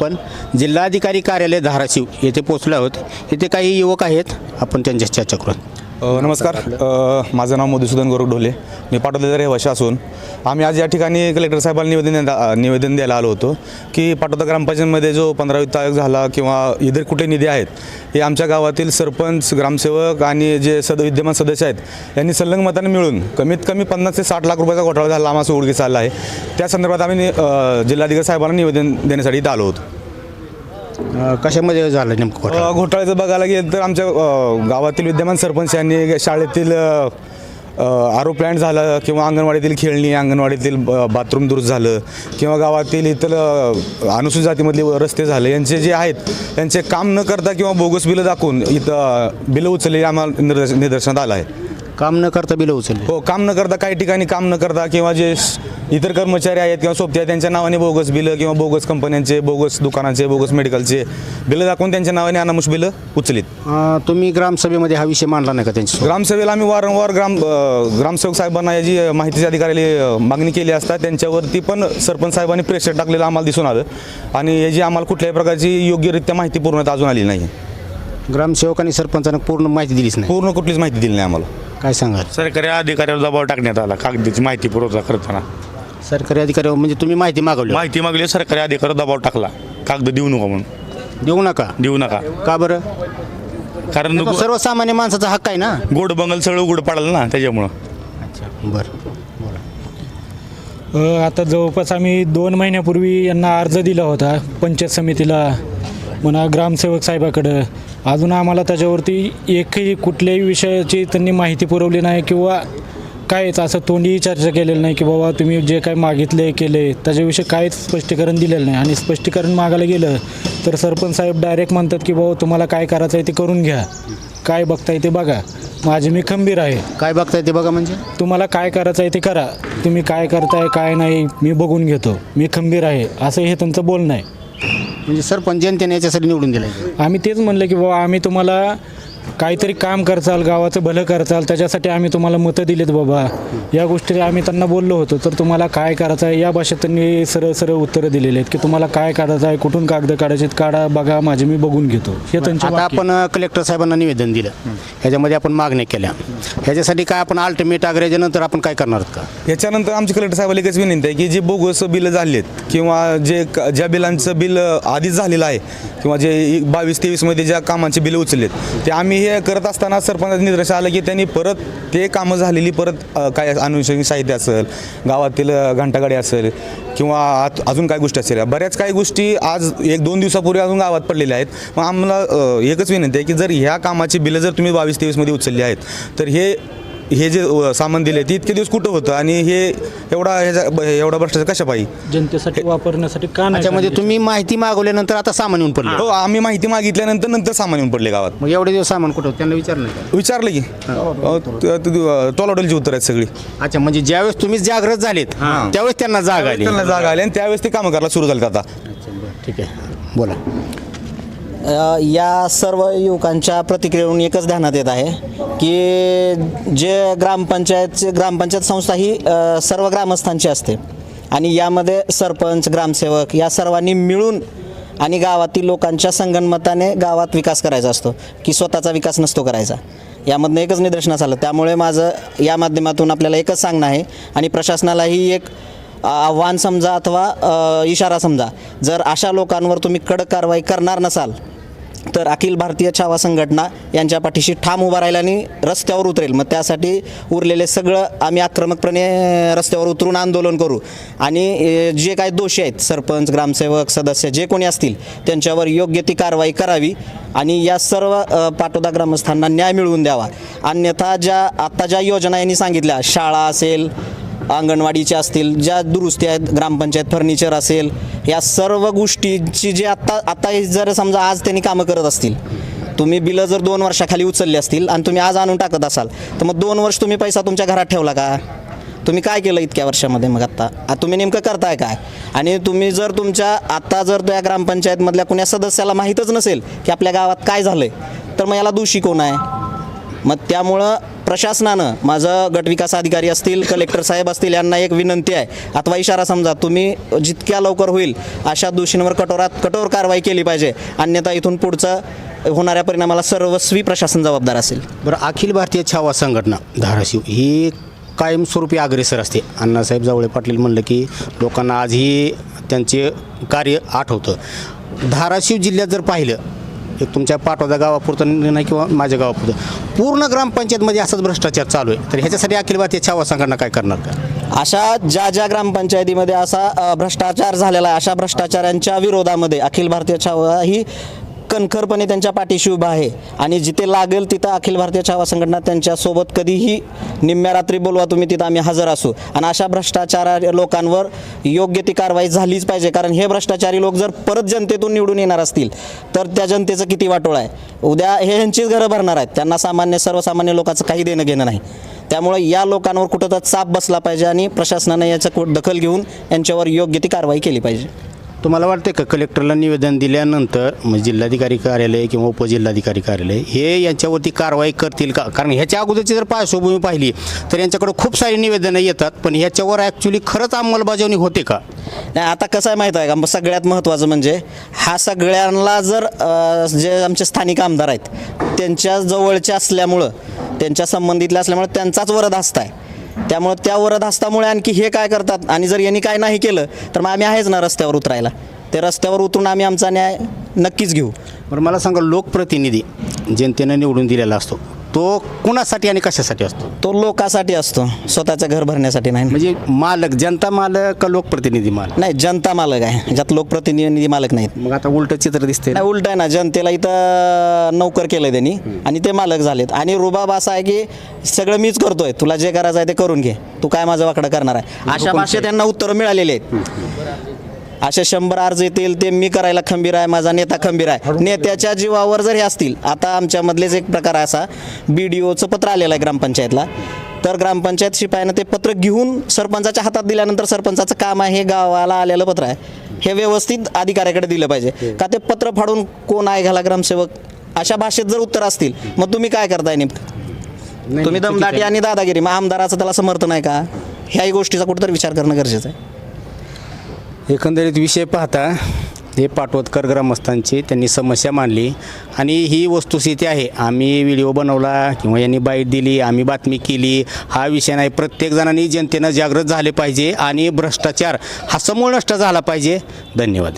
पण जिल्हाधिकारी कार्यालय धाराशिव येथे पोहोचलो आहोत. येथे काही युवक आहेत, आपण त्यांच्याशी चर्चा करू. नमस्कार. माझं नाव मधुसूदन गोरख ढोले. मी पाटोद्याचा रहिवासी असून आम्ही आज या ठिकाणी कलेक्टर साहेबांना निवेदन द्यायला आलो होतो की पाटोदा ग्रामपंचायतमध्ये जो 15 वित्त आयोग झाला किंवा इतर कुठे निधी आहेत हे आमच्या गावातील सरपंच, ग्रामसेवक आणि जे विद्यमान सदस्य आहेत यांनी संलग्न मताने मिळून कमीत कमी 50 ते 60 लाख रुपयाचा घोटाळा झाला आम्हाला उघडकीस आला आहे. त्या संदर्भात आम्ही जिल्हाधिकारी साहेबांना निवेदन देण्यासाठी इथं आलो होतो. कशामध्ये झालं नेमकं घोटाळ्याचं बघायला गेलं तर आमच्या गावातील विद्यमान सरपंच यांनी शाळेतील आरो प्लॅन्ट झालं किंवा अंगणवाडीतील खेळणी, अंगणवाडीतील बाथरूम दुरुस्त झालं किंवा गावातील इतर अनुसूचित जातीमधले रस्ते झाले, यांचे जे आहेत यांचे काम न करता किंवा बोगस बिलं दाखवून इथं बिलं उचलली आम्हाला निदर्शनात आलं आहे. काम न करता बिलं उचलले? हो, काम न करता, काही ठिकाणी काम न करता किंवा जे इतर कर्मचारी आहेत किंवा सोबती आहेत त्यांच्या नावाने बोगस बिलं किंवा बोगस कंपन्यांचे, बोगस दुकानांचे, बोगस मेडिकलचे बिलं दाखवून त्यांच्या नावाने अनामुष बिलं उचलीत. तुम्ही ग्रामसभेमध्ये हा विषय मांडला नाही का त्यांच्या? ग्रामसभेला आम्ही वारंवार ग्रामसेवक साहेबांना याची माहितीच्या अधिकाऱ्याला मागणी केली असता त्यांच्यावरती पण सरपंच साहेबांनी प्रेशर टाकलेलं आम्हाला दिसून आलं आणि याची आम्हाला कुठल्याही प्रकारची योग्यरित्या माहिती पूर्णतः अजून आली नाही. ग्रामसेवक आणि सरपंचांना पूर्ण माहिती दिलीच नाही? पूर्ण कुठलीच माहिती दिली नाही आम्हाला. काय सांगाल? सरकारी अधिकाऱ्यावर दबाव टाकण्यात आला कागदाची माहिती पुरवठा करताना. सरकारी अधिकारी म्हणजे तुम्ही माहिती मागली, सरकारी अधिकाऱ्यावर दबाव टाकला कागद देऊ नका म्हणून. देऊ नका का बरं? कारण सर्वसामान्य माणसाचा हक्क आहे ना. गोड बंगल सगळं उघड पडाल ना त्याच्यामुळं. अच्छा, बरं. आता जवळपास आम्ही 2 महिन्यापूर्वी यांना अर्ज दिला होता पंचायत समितीला म्हणा ग्रामसेवक साहेबाकडं. अजून आम्हाला त्याच्यावरती एकही कुठल्याही विषयाची त्यांनी माहिती पुरवली नाही किंवा काहीच असं तोंडीही चर्चा केलेलं नाही की बाबा तुम्ही जे काही मागितले केले त्याच्याविषयी काहीच स्पष्टीकरण दिलेलं नाही. आणि स्पष्टीकरण मागायला गेलं तर सरपंच साहेब डायरेक्ट म्हणतात की बाबा तुम्हाला काय करायचं आहे ते करून घ्या, काय बघताय ते बघा, माझी मी खंबीर आहे. काय बघताय ते बघा म्हणजे? तुम्हाला काय करायचं आहे ते करा, तुम्ही काय करताय काय नाही मी बघून घेतो, मी खंबीर आहे, असं हे त्यांचं बोलणं आहे. म्हणजे सरपंच जनतेने याच्यासाठी निवडून दिलं? आम्ही तेच म्हणलं की बाबा आम्ही तुम्हाला काहीतरी काम करचाल, गावाचं भलं करचाल, त्याच्यासाठी आम्ही तुम्हाला मतं दिलीत बाबा, या गोष्टी आम्ही त्यांना बोललो होतो. तर तुम्हाला काय करायचं आहे या भाषेत त्यांनी सरळ उत्तरं दिलेली आहेत की तुम्हाला काय करायचं आहे, कुठून कागद काढायचे काढा, बघा माझे मी बघून घेतो. हे त्यांच्या आता आपण कलेक्टर साहेबांना निवेदन दिलं, ह्याच्यामध्ये आपण मागण्या केल्या, ह्याच्यासाठी काय आपण अल्टिमेट आग्रहाच्यानंतर आपण काय करणार आहोत का? याच्यानंतर आमची कलेक्टर साहेबांना एकच विनंती आहे की जे बोगस बिलं झालेत किंवा ज्या बिलांचं बिल आधीच झालेलं आहे किंवा जे 22-23मध्ये ज्या कामांचे बिलं उचललेत ते आम्ही हे करत असताना सरपंच निदर्शनास आलं की त्यांनी परत ते कामं झालेली परत काय अनुषंगिक साहित्य असेल, गावातील घंटागाडी असेल किंवा अजून काय गोष्टी असेल, बऱ्याच काही गोष्टी आज 1-2 दिवसापूर्वी अजून गावात पडलेल्या आहेत. मग आम्हाला एकच विनंती आहे की जर ह्या कामाची बिलं जर तुम्ही 22-23मध्ये उचलली आहेत तर हे जे सामान दिले ते इतके दिवस कुठं होतं आणि हे एवढा भ्रष्टाचार कशा पाहिजे जनतेसाठी वापरण्यासाठी का नाही? म्हणजे तुम्ही माहिती मागवल्यानंतर आता सामान येऊन पडलं? हो, आम्ही माहिती मागितल्यानंतर सामान येऊन पडले गावात. मग एवढे दिवस सामान कुठं? त्यांना विचारलं की टोलाटोलची उत्तर आहेत सगळी. अच्छा, म्हणजे ज्यावेळेस तुम्ही जागृत झालेत त्यावेळेस त्यांना जाग आली आणि त्यावेळेस ते कामं करायला सुरू झालं. आता ठीक आहे, बोला. या सर्व युवकांच्या प्रतिक्रियेवरून एकच ध्यानात येत आहे की जे ग्रामपंचायत संस्था ही सर्व ग्रामस्थांची असते आणि यामध्ये सरपंच, ग्रामसेवक या सर्वांनी मिळून आणि गावातील लोकांच्या संगनमताने गावात विकास करायचा असतो की स्वतःचा विकास नसतो करायचा. यामधनं एकच निदर्शनास आलं. त्यामुळे माझं या माध्यमातून आपल्याला एकच सांगणं आहे आणि प्रशासनालाही एक आव्हान समजा अथवा इशारा समजा, जर अशा लोकांवर तुम्ही कडक कारवाई करणार नसाल तर अखिल भारतीय छावा संघटना यांच्या पाठीशी ठाम उभा राहील आणि रस्त्यावर उतरेल. मग त्यासाठी उरलेले सगळं आम्ही आक्रमकपणे रस्त्यावर उतरून आंदोलन करू आणि जे काही दोषी आहेत सरपंच, ग्रामसेवक, सदस्य जे कोणी असतील त्यांच्यावर योग्य ती कारवाई करावी आणि या सर्व पाटोदा ग्रामस्थांना न्याय मिळवून द्यावा. अन्यथा आत्ता ज्या योजना यांनी सांगितल्या, शाळा असेल, अंगणवाडीच्या असतील, ज्या दुरुस्ती आहेत, ग्रामपंचायत फर्निचर असेल, या सर्व गोष्टींची जे आता जर समजा आज त्यांनी कामं करत असतील, तुम्ही बिलं जर 2 वर्षाखाली उचलली असतील आणि तुम्ही आज आणून टाकत असाल तर मग 2 वर्ष तुम्ही पैसा तुमच्या घरात ठेवला का? तुम्ही काय केलं इतक्या वर्षामध्ये? मग आत्ता तुम्ही नेमकं करताय काय? आणि तुम्ही जर जर त्या ग्रामपंचायतमधल्या कुण्या सदस्याला माहीतच नसेल की आपल्या गावात काय झालं आहे तर मग याला दोषी कोण आहे? मग त्यामुळं प्रशासनानं, माझं गटविकास अधिकारी असतील, कलेक्टर साहेब असतील, यांना एक विनंती आहे अथवा इशारा समजा, तुम्ही जितक्या लवकर होईल अशा दोषींवर कठोर कारवाई केली पाहिजे, अन्यथा इथून पुढचं होणाऱ्या परिणामाला सर्वस्वी प्रशासन जबाबदार असेल. बरं, अखिल भारतीय छावा संघटना धाराशिव ही कायमस्वरूपी अग्रेसर असते. अण्णासाहेब जावळे पाटील म्हणलं की लोकांना आजही त्यांचे कार्य आठवतं. धाराशिव जिल्ह्यात जर पाहिलं, एक तुमच्या पाटोदा गावापुरतं नाही किंवा माझ्या गावापुरतं पूर्ण ग्रामपंचायतमध्ये असाच भ्रष्टाचार चालू आहे, तर ह्याच्यासाठी अखिल भारतीय छावा संघटना काय करणार का? अशा ज्या ग्रामपंचायतीमध्ये असा भ्रष्टाचार झालेला आहे, अशा भ्रष्टाचारांच्या विरोधामध्ये अखिल भारतीय छावा ही कणखरपणे त्यांच्या पाठीशी उभा आहे आणि जिथे लागेल तिथं अखिल भारतीय छावा संघटना त्यांच्यासोबत कधीही निम्म्या रात्री बोलवा तुम्ही, तिथं आम्ही हजर असू. आणि अशा भ्रष्टाचार लोकांवर योग्य ती कारवाई झालीच पाहिजे, कारण हे भ्रष्टाचारी लोक जर परत जनतेतून निवडून येणार असतील तर त्या जनतेचं किती वाटोळं आहे. उद्या हे ह्यांचीच घरं भरणार आहेत, त्यांना सर्वसामान्य लोकांचं काही देणं घेणं नाही. त्यामुळे या लोकांवर कुठं तर चाप बसला पाहिजे आणि प्रशासनाने याचं दखल घेऊन यांच्यावर योग्य ती कारवाई केली पाहिजे. तुम्हाला वाटते का कलेक्टरला निवेदन दिल्यानंतर म्हणजे जिल्हाधिकारी कार्यालय किंवा उपजिल्हाधिकारी कार्यालय हे यांच्यावरती कारवाई करतील का? कारण ह्याच्या अगोदरची जर पार्श्वभूमी पाहिली तर यांच्याकडे खूप सारी निवेदनं येतात, पण ह्याच्यावर ॲक्च्युली खरंच अंमलबजावणी होते का? नाही, आता कसं आहे माहीत आहे का, सगळ्यात महत्त्वाचं म्हणजे हा सगळ्यांना जर जे आमचे स्थानिक आमदार आहेत त्यांच्या जवळच्या असल्यामुळं, त्यांच्या संबंधितल्या असल्यामुळे त्यांचाच वरदहस्त आहे. त्यामुळे त्या वरदहस्तामुळे आणखी हे काय करतात, आणि जर यांनी काय नाही केलं तर मग आम्ही आहेच ना रस्त्यावर उतरायला. ते रस्त्यावर उतरून आम्ही आमचा न्याय नक्कीच घेऊ. बरं, मला सांगा, लोकप्रतिनिधी जनतेनं निवडून दिलेला असतो तो कुणासाठी आणि कशासाठी असतो? तो लोकांसाठी असतो, स्वतःचं घर भरण्यासाठी नाही. म्हणजे मालक, जनता मालक का लोकप्रतिनिधी मालक? नाही, जनता मालक आहे, ज्यात लोकप्रतिनिधी मालक नाहीत. मग आता उलटं चित्र दिसते. नाही, उलट आहे ना, जनतेला इथं नौकर केलं त्यांनी आणि ते मालक झालेत. आणि रुबाब असा आहे की सगळं मीच करतोय, तुला जे करायचं आहे ते करून घे, तू काय माझं वाकडं करणार आहे, अशा भाषेत त्यांना उत्तरं मिळालेली आहेत. असे 100 अर्ज येतील, ते मी करायला खंबीर आहे, माझा नेता खंबीर आहे. नेत्याच्या जीवावर जर हे असतील, आता आमच्यामधलेच एक प्रकार असा, BDOचं पत्र आलेलं आहे ग्रामपंचायतला, तर ग्रामपंचायत शिपायानं ते पत्र घेऊन सरपंचाच्या हातात दिल्यानंतर सरपंचाचं काम आहे, हे गावाला आलेलं पत्र आहे, हे व्यवस्थित अधिकाऱ्याकडे दिलं पाहिजे. का ते पत्र फाडून कोण आहे घाला ग्रामसेवक, अशा भाषेत जर उत्तर असतील, मग तुम्ही काय करताय नेमकं? तुम्ही दमदाटी आणि दादागिरी, मग आमदाराचं त्याला समर्थन आहे का? ह्याही गोष्टीचा कुठेतरी विचार करणं गरजेचं आहे. एकंदरीत विषय पाहता हे पाटवदकर ग्रामस्थांची त्यांनी समस्या मांडली आणि ही वस्तुस्थिती आहे. आम्ही व्हिडिओ बनवला किंवा यांनी बाईट दिली, आम्ही बातमी केली, हा विषय नाही. प्रत्येक जणांनी जनतेनं जागृत झाले पाहिजे आणि भ्रष्टाचार हा समूळ नष्ट झाला पाहिजे. धन्यवाद.